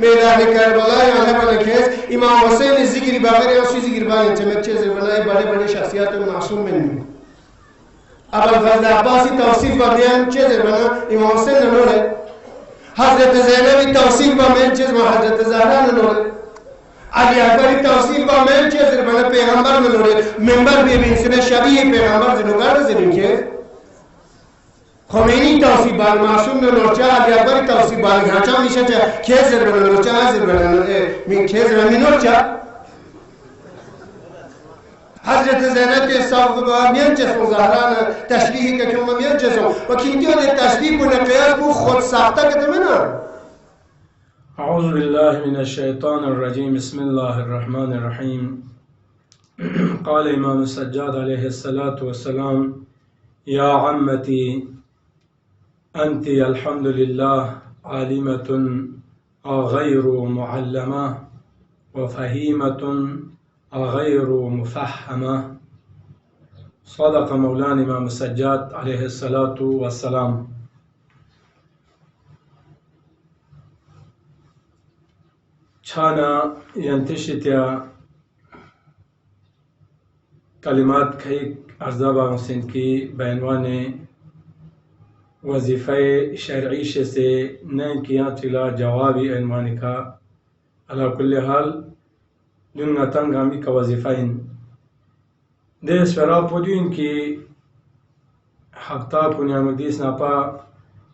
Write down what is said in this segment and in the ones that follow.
میدان کربلا یا لبن کیس امام حسین ذکری بغیر اسی ذکر باید چمت چیز بنائے بڑے بڑے شخصیات معصوم من ابو الفضل عباسی توصیف بدیان چیز بنا امام حسین نوره حضرت زینبی توصیف با من چیز ما حضرت زهرا نوره علی اکبری توصیف با من چیز بنا پیغمبر نوره منبر ببین سن شبیه پیغمبر زنوگر زنیم که خمینی توصیف بال معصوم نورچا علی اکبری توصیف بال گاچا میشه که زر بنا نورچا زر بنا من که زر من نورچا حضرت زینب کے صاحب با میان چسو زهران تشبیه که کم میان چسو و کینتیو ده تشبیه بونه قیاس بو خود ساخته که تمنا. أعوذ بالله من الشيطان الرجيم بسم الله الرحمن الرحيم قال إمام السجاد عليه الصلاة والسلام يا عمتي أنت الحمد لله عالمة غير معلمة وفهيمة غير مفهمة صدق مولانا إمام السجاد عليه الصلاة والسلام. چانا ينتشتيا كلمات كي أرزابا حسين کی بعنوان وظیفہ شرعی سے نین کیا تلا جوابی عنوان کا على كل حال دون تنگامی کا وظیفین دیس فرا پودین کی هفته پونیامدیس نپا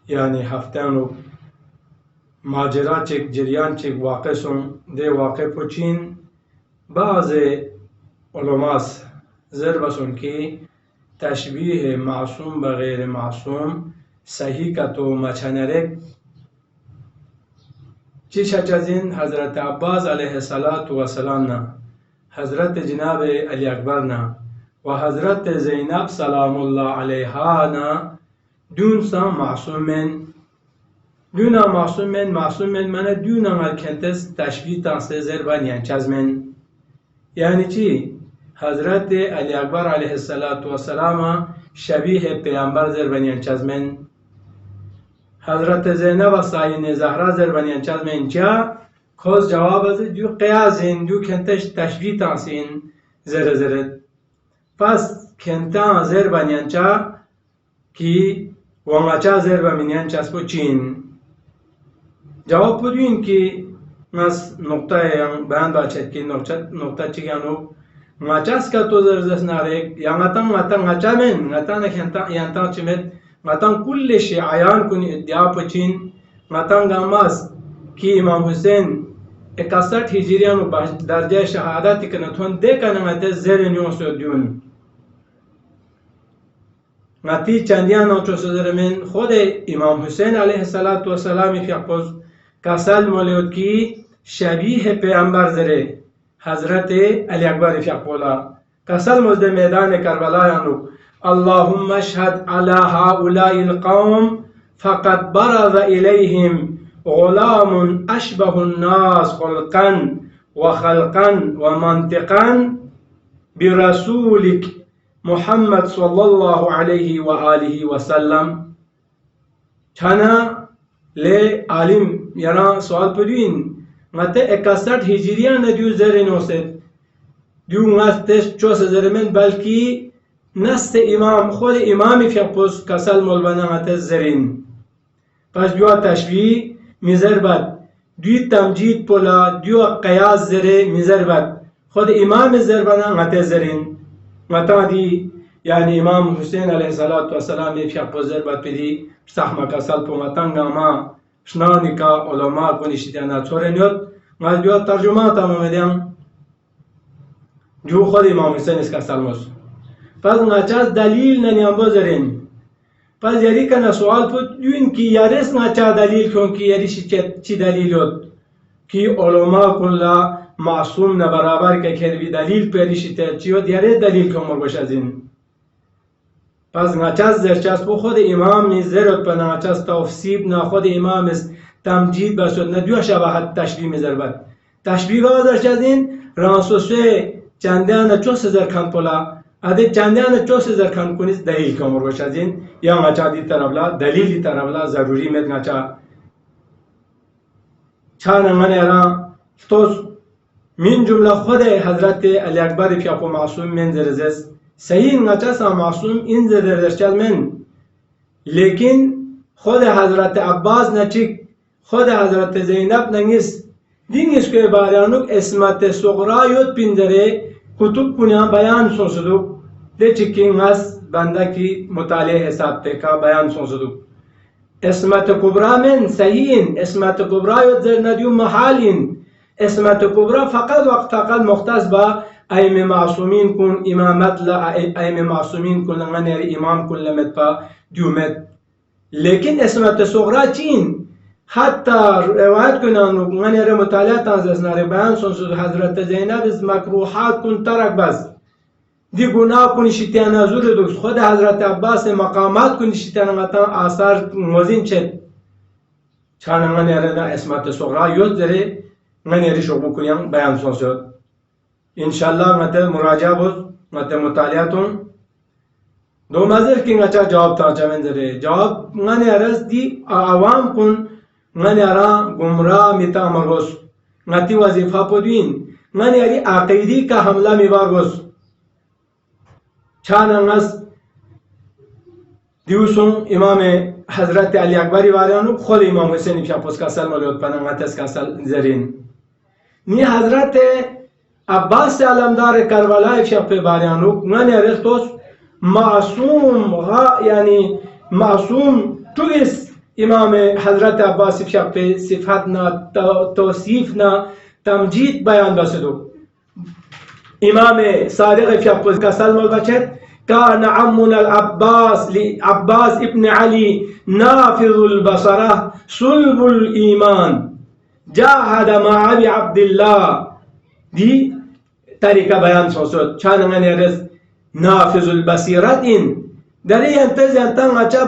یعنی هفتانو ماجرا چک جریان چک واقع سن ده واقع پوچین بعض علماس ضرب سن کی تشبیه معصوم بغیر معصوم صحیح کا تو مچنرک چی شچزین حضرت عباس علیہ السلام نا حضرت جناب علی اکبر نا و حضرت زینب سلام اللہ علیہا نا دون سا معصومن دونا معصومن من دونا ملکنتس تشبیه تانسه زربان یعنی چزمن یعنی چی حضرت علی اکبر علیہ السلام شبیه پیامبر زربان یعنی چزمن حضرت زینب ساین زهرا زربان یعنی چزمن چا خوز جواب از دو قیازین دو کنتش تشبیه تانسین زرد پس کنتا زربان یعنی چا کی وانچا زربان یعنی چسبو چین جواب بدوین که مس نقطه بیان باشد که نقطه چیگانو ماچاس کا تو زرزس نارک یا ماتن من نکنتا یانتا چمت ماتن کل شی عیان کنی ادعا پچین ماتن گاماس کی امام حسین 61 هجریانو درجه شهادت کنتون دیکن مت زر نیوسو دیون ماتی چندیان چو سر من خود امام حسین علیه السلام فی اقوز کسل مولود کی شبیه پیامبر زره حضرت علی اکبر فی اقولا کسل مزد میدان کربلا یانو اللهم اشهد على هؤلاء القوم فقد برز إليهم غلام أشبه الناس خلقا وخلقا ومنطقا برسولك محمد صلى الله عليه وآله وسلم. چانا لے عالم یرا سوال پدوین مت 61 هجریان دیو زرین وسط دیو مستش چوس زرمن بلکی نست امام خود امام فیقوس کسل مولبنا مت زرین پس دیو تشبیه میزربت دیو تمجید پولا دیو قیاس زره میزربت خود امام زربنا مت زرین متا دی یعنی امام حسین علیه السلام فیقوس زربت پدی سحما کسل پو متنگا ما شنانی کا علماء کنیشتیانا چورنیوت ما دیو ترجمات هم میدیم جو خود امام حسین اس کا سلموس پس ناچاز دلیل ننیام بزرین پس یاری کنا سوال پود دیوین کی یارس ناچا دلیل کن کی یاریشی چی دلیلوت کی علماء کلا معصوم نبرابر که کروی دلیل پیریشی ترچیوت یاری دلیل کن مرگوش از این پس ناچاز زرچاز پو خود امام نیز زرد پا ناچاز توفسیب نا خود امام است تمجید بسود ندیو شباهت تشبیه میزربد تشبیه با زرچاز این رانسوسه چندیان چوس زرکن پولا اده چندیان چوس زرکن کنیز دلیل کمر باشد این یا ناچا دی طرفلا دلیل دی طرفلا ضروری مد ناچا چان من را توس من جمله خود حضرت علی اکبر فیاپو معصوم من زرزست صحیح نچسا معصوم این زرزشتل من لیکن خود حضرت عباس نچیک خود حضرت زینب ننگیس دینگیس که بارانوک اسمت صغرا یود پندره کتب کنیا بیان سوسدوک ده چکین از بنده کی مطالعه حساب تکا بیان سوسدوک اسمت کبرا من صحیحین اسمت کبرا یود زر ندیو محالین اسمت کبرا فقط وقت فقط مختص با ائمه معصومین کن امامت لا ائمه معصومین کن لنگر امام کن لمت پا دیومت لیکن اسمت صغرا چین حتی روایت کنن من ر مطالعه تازه نره بیان سوسد حضرت زینب از مکروهات کن ترک بس دی گناه کن شیطان نزول دوست خود حضرت عباس مقامات کن شیطان متا آثار موزین چت چان من ر اسمت صغرا یود زره من ر شو کنیم بیان سوسد ان شاء الله مت مراجعه بود مت مطالعاتون دو مزر کی اچھا جواب تا چمن زره جواب من ارز دی عوام کن من ارا گمراه میتا مرگوس نتی وظیفه پودین من یاری عقیدی کا حمله میوارگوس چانانگس دیوسون امام حضرت علی اکبری واریانو خود امام حسین پیاپوس کاسل ملیوت پنانگاتس کاسل زرین نی حضرت عباس علمدار کربلا پیاپ واریانو من یاری توس معصوم یعنی معصوم تویس امام حضرت عباس پیاپ صفات نا توصیف نا تمجید بیان بسدو امام صادق پیاپ کاسل مل بچت كان عمنا العباس لعباس ابن علي نافذ البصره صلب الإيمان جاهد مع أبي عبد الله دي طريقة بيان سوسود چان نرز نافذ البصيرات إن داری انتظ انتان اچھا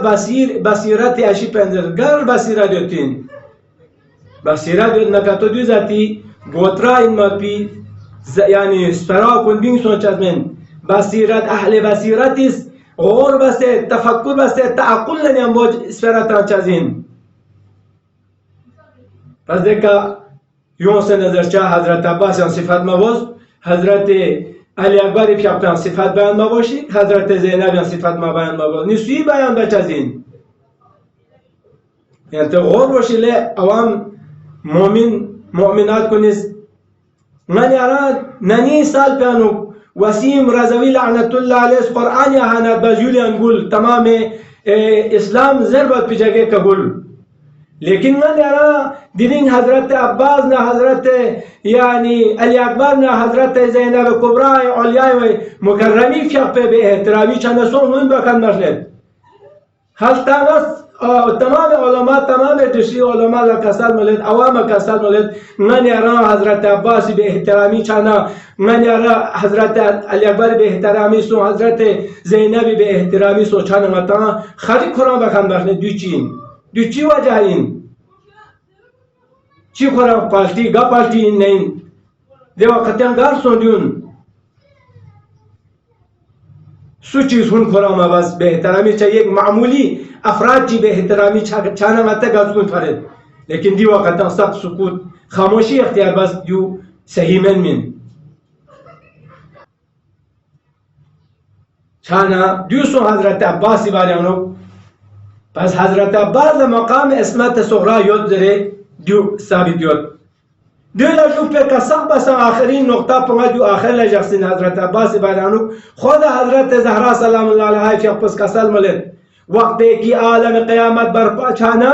بصیرت اشی پندر گر بصیرت دیتین بصیرت دیت نکاتو دیو ذاتی گوترا این مپی یعنی سپرا کن بین سوچت من بصیرت اهل بصیرت است غور بسته تفکر بسته تعقل نیم بوج سپرا ترچازین پس دیکھا یون سے نظر چاہ حضرت عباس یان صفت مبوز حضرت علی اکبر پیاپیان صفت بیان مباشی حضرت زینب یان صفت ما بیان مباشی نیسوی بیان بچازین یعنی تو غور باشی لی عوام مؤمنات کنیز من یاران ننی سال پیانو وسیم رضوی لعنت اللہ علیہ قرآن یا حانات بازیولیان گل تمام اسلام ضربت پی جگہ قبول لیکن من یارا دیدین حضرت عباس نه حضرت یعنی علی اکبر نه حضرت زینب کبرا علیای و مکرمی فیق به احترامی چند سون اون بکن مرلد حال تمام علماء تمام دوسری علماء لکسل ملد عوام کسل ملد من یارا حضرت عباس به احترامی چند من یارا حضرت علی اکبر به احترامی سو حضرت زینب به احترامی سو چند متا خری قرآن بکن مرلد دوچین دو چی وجه این چی خورا پالتی گا پالتی این نین دی وقتیان گار سوندیون سو چیز هون خورا مواز به احترامی چه یک معمولی افراد چی به احترامی چانه متا گازگون فرد لیکن دی وقتیان سب سکوت خاموشی اختیار باز دیو صحیح من چانه دیو سو حضرت عباسی باریانو پس حضرت عباس مقام اسمت صغرا یود زره دیو ثابت یود دیو لجو پر کسق بس آخرین نقطه پنگا دیو آخر لجخسین حضرت عباس بارانو خود حضرت زهرا سلام اللہ علیہ فی اقفز کسل ملد وقت کی عالم قیامت برپا چانا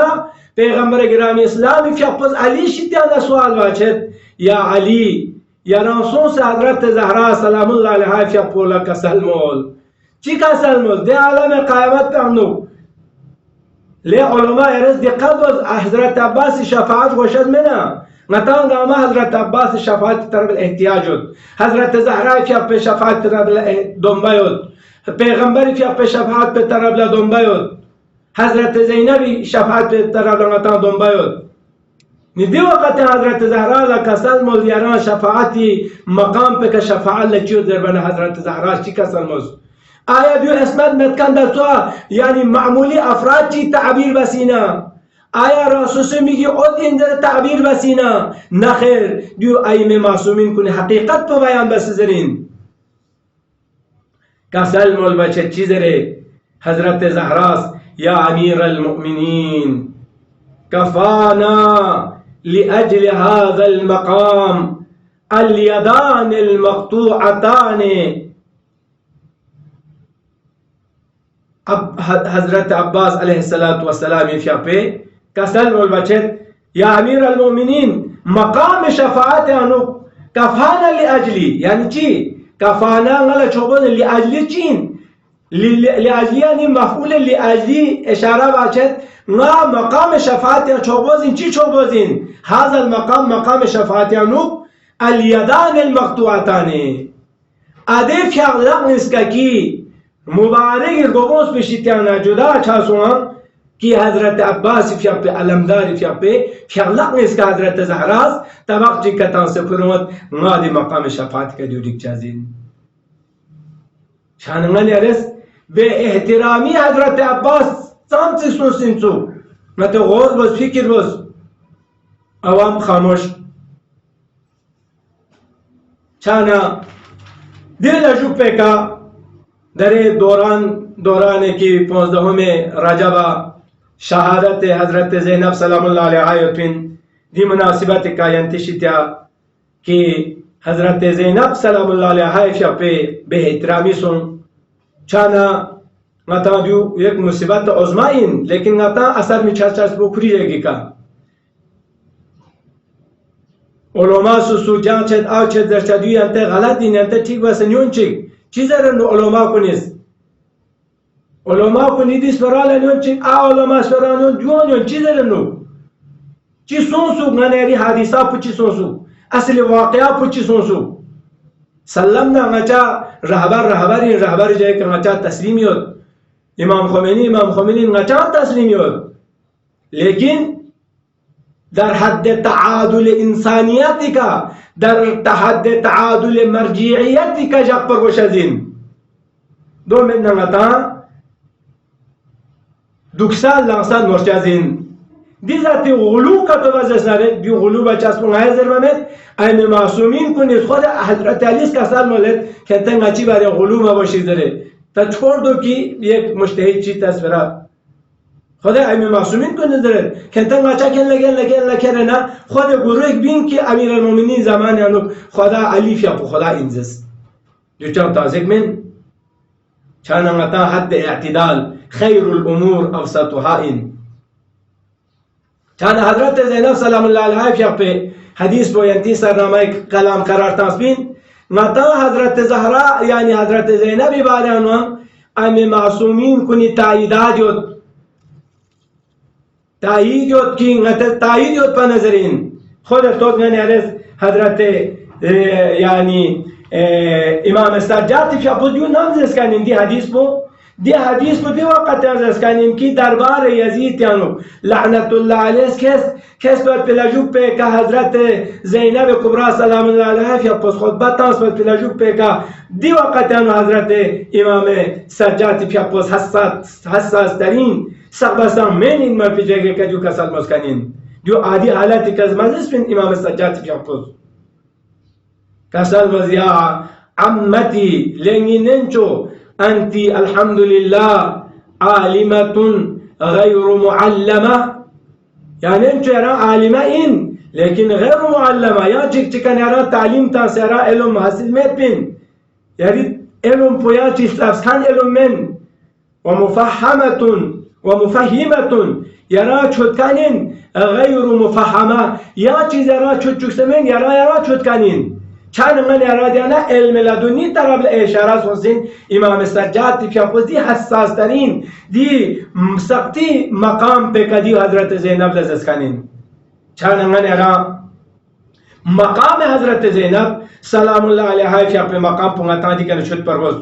پیغمبر گرامی اسلامی فی اقفز علی شتیانا سوال واچد یا علی یا رسول سے حضرت زهرا سلام اللہ علیہ فی اقفز کسل مول چی کسل مول دی عالم قیامت پہنو لی علماء ارز دقت باز حضرت عباس شفاعت خوشد منا نتان داما حضرت عباس شفاعت طرف الاحتیاج هد حضرت زهرا فی اپ شفاعت طرف دنبای هد پیغمبر فی اپ شفاعت به طرف دنبای هد حضرت زینب شفاعت به طرف نتان دنبای هد ندی وقت حضرت زهرا لکسل مولیاران شفاعتی مقام پک شفاعت لچیو دربن حضرت زهرا چی کسل موز آیا دیو اسمت متکن در تو یعنی معمولی افراد چی تعبیر بسینا آیا راسوس میگی او دین در تعبیر بسینا نخیر دیو ائمه معصومین کنه حقیقت تو بیان بسزرین کسل مول بچه چی زره حضرت زهراست یا امیر المؤمنین كفانا لأجل هذا المقام اليدان المقطوعتان. حضرت عباس علیه السلام یفیاپه کسل مول بچه یا امیر المؤمنین مقام شفاعت انو کفانا لأجلی یعنی چی؟ کفانا غلا چوبون لأجلی چین؟ لأجلی یعنی مفعول لأجلی اشاره بچه نا مقام شفاعت چوبوزین چی چوبوزین؟ هذا المقام مقام شفاعت انو الیدان المقطوعتان ادف فیغلق نسککی مبارک گوگوس بشیتیانا جدا چاسوان کی حضرت عباس فیاپه علمدار فیاپه فیغلق نسکا حضرت زهراز طبق چی کتان سپرمت نادی مقام شفاعت کا دیو دیک چازین شاننگل یارس به احترامی حضرت عباس سامسی سوسین سو نتو غور بس فکر بس عوام خاموش چانا دل اجوب پیکا در دوران کی 15 رجب شهادت حضرت زینب سلام الله علیها دی مناسبت کا ینتشتیا کہ حضرت زینب سلام الله علیها به احترامی سن چانا نتا دیو یک مصیبت عظما این لیکن نتا اثر می چاچاس بکری جگی کا علماء سو جان چد آو چد در چدوی انت غلط دین انت ٹھیک بس نیون چیک چیز رنو علماء کنیس علماء کنیدیس پرالا نیون چیک آ علماء سپرالا نیون جوان چیز رنو چی سونسو غنیری حادثہ پچی سونسو اصل واقعہ پچی سونسو سلم نا غچا رهبر جای که غچا تسلیمیت امام خمینی غچا تسلیمیت لیکن در حد تعادل انسانیتی کا در حد تعادل مرجعیتی کا جب پر گوشزین دو من نغتا دکسال لانسان مرچازین دی ذاتی غلو کا تو بزرسناره دی غلو بچاس پون های زرممت این معصومین کنید خود حضرت علیس کا سال مولد که تنگا چی باره غلو ما باشید داره تا چھوڑ دو کی یک مجتهد چی تصویره خود این معصومین کنید داره که تنگا چا کن لگن نه خود گروه بین که امیر المومنین زمان یعنی خدا علیف یا خدا اینزست جو چند تازک من چانمتا حد اعتدال خیر الامور اوسطها این چند حضرت زینب سلام الله علیها په حدیث بوینتی سرنامه کلام قرار تاسبین متا حضرت زهرا یعنی حضرت زینب بارانو ام معصومین کنی تایید کی نت تایید په نظرین خود تو غنیارس حضرت یعنی امام سجاد فی ابو نام زسکانین دی حدیث بو دی وقت زسکانین کی دربار یزید یانو لعنت الله علیه کس پر پلاجوب پہ کا حضرت زینب کبرا سلام الله علیها فی پس خطبه تاس پر پلاجوب پہ کا دی وقت یانو حضرت امام سجاد فی پس حساس ترین سقبسا من این مرفی جگه که جو کسل مسکنین جو عادی حالتی که از مجلس بین امام سجاد فی پس کسل وزیا عمتی لنگیننچو انتی الحمدلله عالمتون غیر معلمه یعنی انچو یرا عالمه این لیکن غیر معلمه یا چکن یرا تعلیم تاس یرا علم حاصل میت بین یعنی علم پویا چیز لفظان علم من ومفهمتون یرا چودکنین غیر مفهمه یا چیز یرا چودچکسمین یرا چودکنین چند من یرا دیانا علم لدنی طرف اشاره سوزین امام سجاد فی خودی حساس ترین دی سختی مقام پہ کدی حضرت زینب لذت کنین چند من یرا مقام حضرت زینب سلام الله علیها فی اپنے مقام پونگتا دی کنه شد پرواز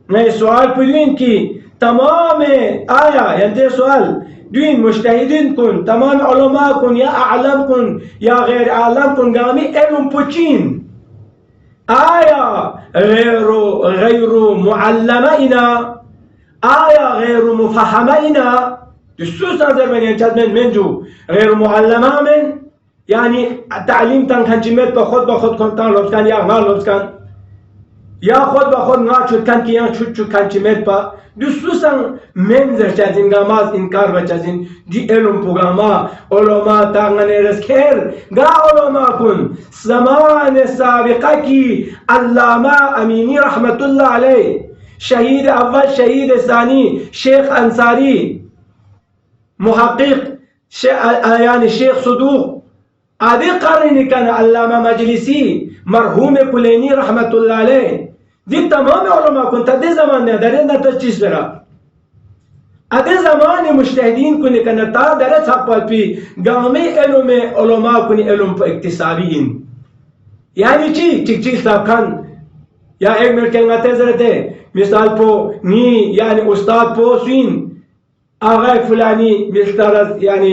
نئے سوال پوین کی تمام آیا یعنی سوال دوین مجتهدین کن تمام علماء کن یا اعلم کن یا غیر اعلم کن گامی علم پوچین آیا غیر معلمه اینا آیا غیر مفهمه اینا دسوسا زرمني جدمن منجو غير معلمة من يعني تعليم تان كنجمت بخود كنتان لبسكان يا ما لبسكان يا خود بخود ما شد كان كيان شد كنجمت با دسوسا من زرچازين غاماز انكار بچازين دي علم بوغاما علماء تانغن رسكر غا علماء كن زمان سابقه کی علامة اميني رحمة الله عليه شهيد اول شهيد ثاني شيخ انصاري محقق يعني شيخ صدوق آدھے قرن كان علامة مجلسي مرحوم كليني رحمة الله عليه دي تمام علماء كنت ادي زمان دارين تشيش برا ادي زمان مجتهدين كن كان تا درس حق في قامي علم علماء كن علم اكتسابيين يعني چی صاحب خان یا ایک منٹ کہنا تیزرتے مثال پو نی يعني استاد پو سوين آغای فلانی مثال يعني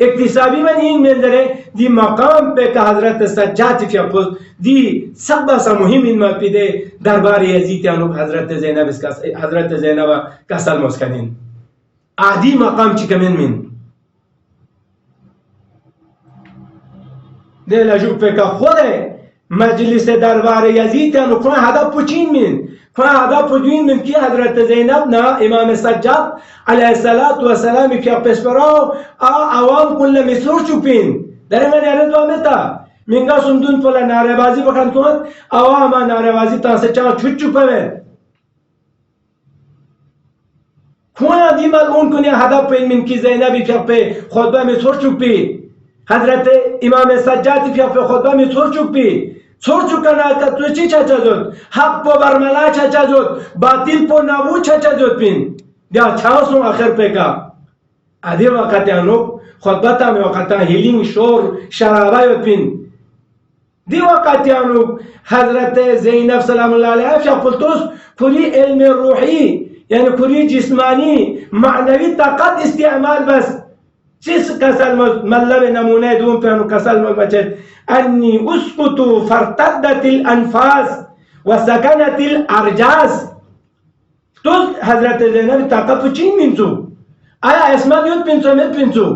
اكتسابي من دره دي مقام به که حضرت سجاد فیقوز دي سبسا مهم ما پیده دربار یزیدیانو حضرت زینب کسل مسکنین عادی مقام چی کمین من ده لجوب به که خود مجلس دربار یزیدیانو کنه هدف پوچین من کنه هدف پوچین من که حضرت زینب نا امام سجاد عليه الصلاة والسلام في أبسبراو أوام كل مسرور شوفين دارين من يرد وامتا من قا سندون فلا ناربازي بخان كون أوام ناربازي تانسه چاو چھوٹ چوپه كونا ديمال اون كوني هدف پين من كي زينبي في أبه خطبه مسرور شوپي حضرت امام سجاد في أبه خطبه مسرور شوپي سور چکنا تا تو چی چاچا زود حق پو برملا چاچا زود باطل پو نابو چاچا زود پین دیا چھاوسوں آخر پہ کا آدھے وقت انوک خطبتا میں وقتا ہیلنگ شور شرابہ پین دی وقت انوک حضرت زینب سلام اللہ علیہ فیا قلتوس پوری علم روحی یعنی پوری جسمانی معنوی طاقت استعمال بس چیز کسل مطلب نمونه دوم پہ انو کسل مچد انی اسکتو فرتدت الانفاس وسکنت الارجاس تو حضرت زینب طاقت و چین منسو آیا اسمت یود پنسو مت پنسو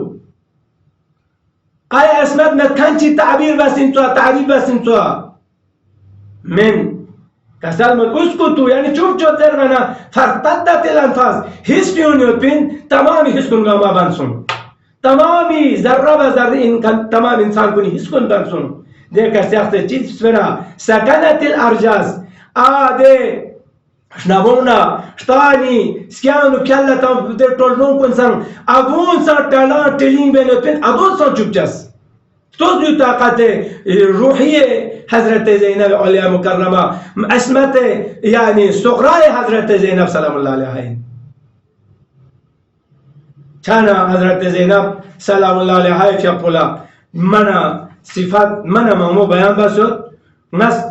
آیا اسمت متکنچی تعبیر بسنسو تعریف بسنسو من کسل من اسکتو یعنی چوب چوب در بنا فرتدت الانفاس حس پیون یود پین تمامی حس کنگا ما بنسون تمامی ذره به ذره تمام انسان کنی حس کن بنسون دیکھ سیاست چیز سفرا سکنت الارجاس آده شنابونا شتاني سكانو كلا تام در تولون كونسان أبون سان تلا تلين بينو بين أبون سان جبجاس توزيو طاقة روحية حضرت زينب عليها مكرمة اسمت يعني صغرى حضرت زينب سلام الله عليها كان حضرت زينب سلام الله عليها في أبولا منا صفات منا مامو بيان بسود ناس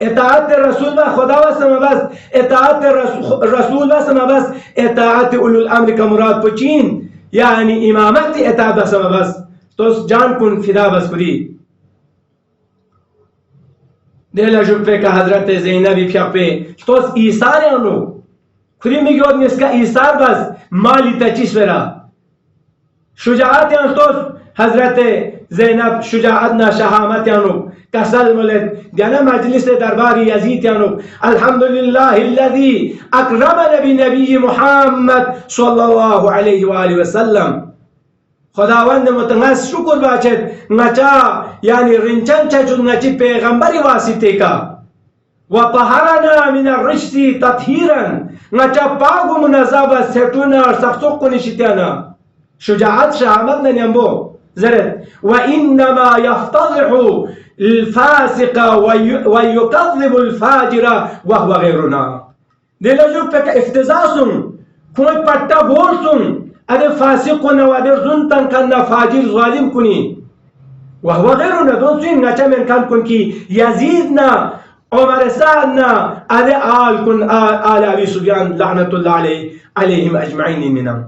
اطاعت رسول و خدا و سمباس اطاعت رسول و سمباس اطاعت اولو الامر کا مراد پچین یعنی امامت اطاعت و سمباس توس جان کن فدا بس کری دل جوپه که حضرت زینبی پیاپه توس ایثار آنو کری میگود نیست که ایثار بس مالی تچیس برا شجاعت آن توس حضرت زینب شجاعت نا شهامت آنو کسل ملت دیانا مجلس درباری یزید آنو الحمدلله الذي اکرمنا بنبی محمد صلی الله علیه و آله و سلم خداوند متنس شکر باشد نچا یعنی رنچن چچو نچی پیغمبری واسطه کا و طهرنا من الرجس تطهیرا نچا پاگو منظب ستونا سخصوق کنشتیانا شجاعت شهامت ننیمبو زرد و انما يفتضح الفاسق ويكذب الفاجر وهو غيرنا دلجو پک افتضاحسون کوئی پٹا بولسون ادر فاسق و ادر زنتن کنا فاجر ظالم کنی وهو غيرنا دون سوين نچا من کن کن کی یزیدنا عمر سعدنا ادر آل کن آل ابی سفیان لعنت الله علیهم اجمعین منم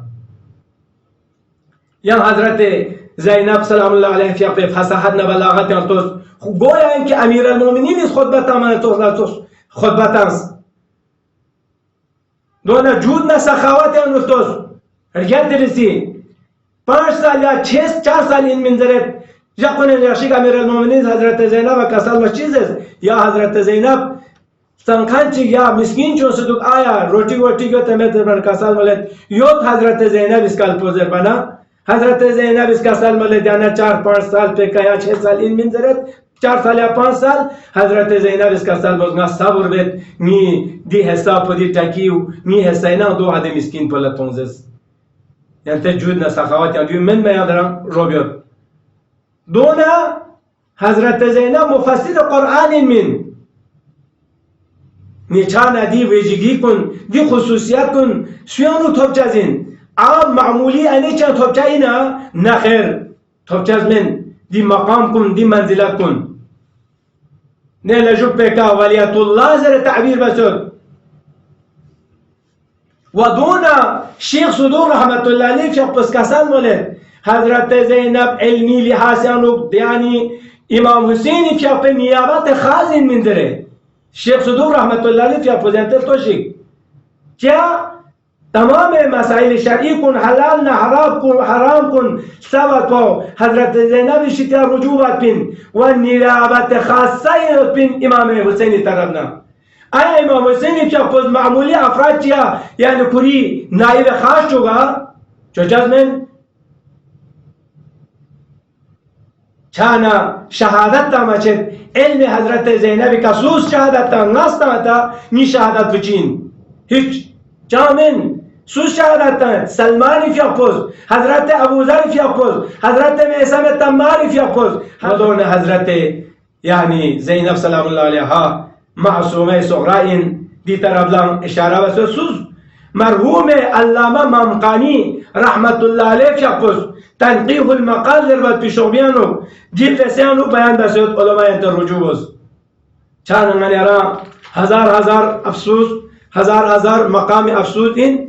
یا حضرت زینب سلام الله علیه فی فصاحت و بلاغت ارتوس گویا اینکه امیر المؤمنین از خطبت من توس خطبت است دونه جود نه سخاوت ارتوس رجعت درسی 5 سال یا 4 سال این منظرت جاکن یاشیک امیر المؤمنین حضرت زینب و کسال مشیز است یا حضرت زینب سنخانچی یا مسکین چون صدق آیا روٹی کو تمت بر کسال ملت یوت حضرت زینب اس کال پوزر بنا حضرت زینب اس کا سال ملے جانا 4-5 سال پہ کیا 6 سال ان منظرت 4 سال یا 5 سال حضرت زینب اس کا سال بزنا صبر بیت نی دی حساب دی تکیو نی حسینا دو آدم مسکین پلتونزس یعنی تجود نہ سخاوت یا من میں یادرم روبیوت دونا حضرت زینب مفسر قرآن من نیچان دی ویجگی کن دی خصوصیت کن سویانو توب جازین عام معمولی اینه چند توبچه اینا نخیر توبچه از من دی مقام کن دی منزلت کن نه لجوب پیکا ولیت الله زر تعبیر بسود و دونا شیخ صدور رحمت الله علیه شیخ پسکسان مولد حضرت زینب علمی لحاسیانو یعنی امام حسینی شیخ پہ نیابت خاص این من دره شیخ صدور رحمت الله علیه شیخ پوزنتر تو شیخ کیا تمام مسائل شرعی کن حلال نہ حرام کن سبت پاو حضرت زینب شتیا رجوعات پن و نیابت خاصه پن امام حسینی طرفنا آیا امام حسینی کیا خود معمولی افراد چیا یعنی کری نائب خاص ہوگا جو جزمن چانا شهادت تا مچد علم حضرت زینب کسوس شهادت تا ناستا تا نی شهادت بچین هیچ جامن سوس شهادت سلمانی فی اپوز حضرت ابوذر فی اپوز حضرت میثم تماری فی اپوز حضرت حضرت یعنی زینب سلام الله علیها معصومه صغرائن دی طرف لام اشاره و سوس مرحوم علامه ممقانی رحمت الله علیه فی اپوز تنقیح المقال در بعد پیشومیانو جیل سیانو بیان بسید علماء انتر رجوع چند من یرا هزار افسوس هزار مقام افسوس این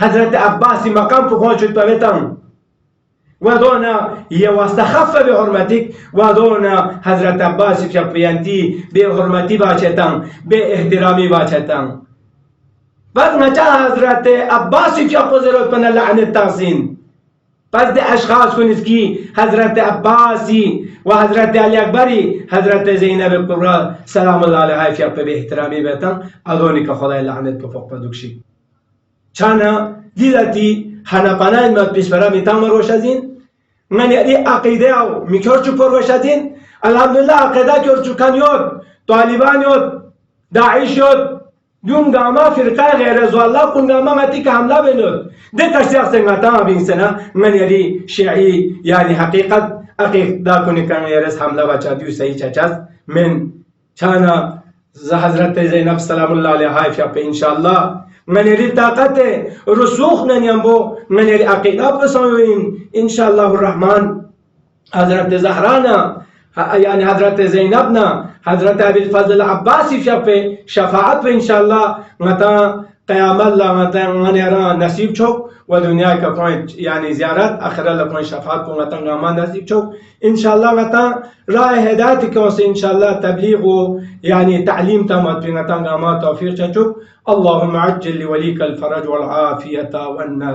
حضرت عباسی مقام کو پہنچت پویتم و دونا یہ واستخف به حرمتک و دونا حضرت عباسی که پیانتی به حرمتی باچتم به احترامی باچتم بعد نچا حضرت عباسی که پذیرت پن لعنت تحسین پس ده اشخاص کنید کی حضرت عباسی و حضرت علی اکبری حضرت زینب کبرا سلام الله علیها که به احترامی بیتم ادونی که خدای لعنت کو فوق پدوکشی چانا دیدتی هنپانای مد پیش برا میتام روشدین من یعنی عقیده او میکرچو پر روشدین الحمدلله عقیده کرچو کنیود طالبان یود داعش یود دون قاما فرقة غير زوالله قن قاما متي كاملة بنود ده تشتغل سنغتا بين سنة من يلي شيعي يعني حقيقة أكيد دا كوني كان يرس حملة بچاديو سعي چچاس من چانا حضرت زينب سلام الله عليها في إن شاء الله من يلي طاقت رسوخ ننيمبو من يلي عقيدة بسوين إن شاء الله الرحمن حضرت زهرانا يعني حضرت زينبنا حضرت أبي الفضل العباسي في شفاعت إن شاء الله متى قيام الله متى منيرا نصيب شوك ودنيا كفاين يعني زيارات آخرة لكون شفاعت متى قيام نصيب شوك إن شاء الله متى رأي هدايتك إن شاء الله تبليغ يعني تعليم تمت في متى قيام توفيق شوك اللهم عجل لوليك الفرج والعافية والناس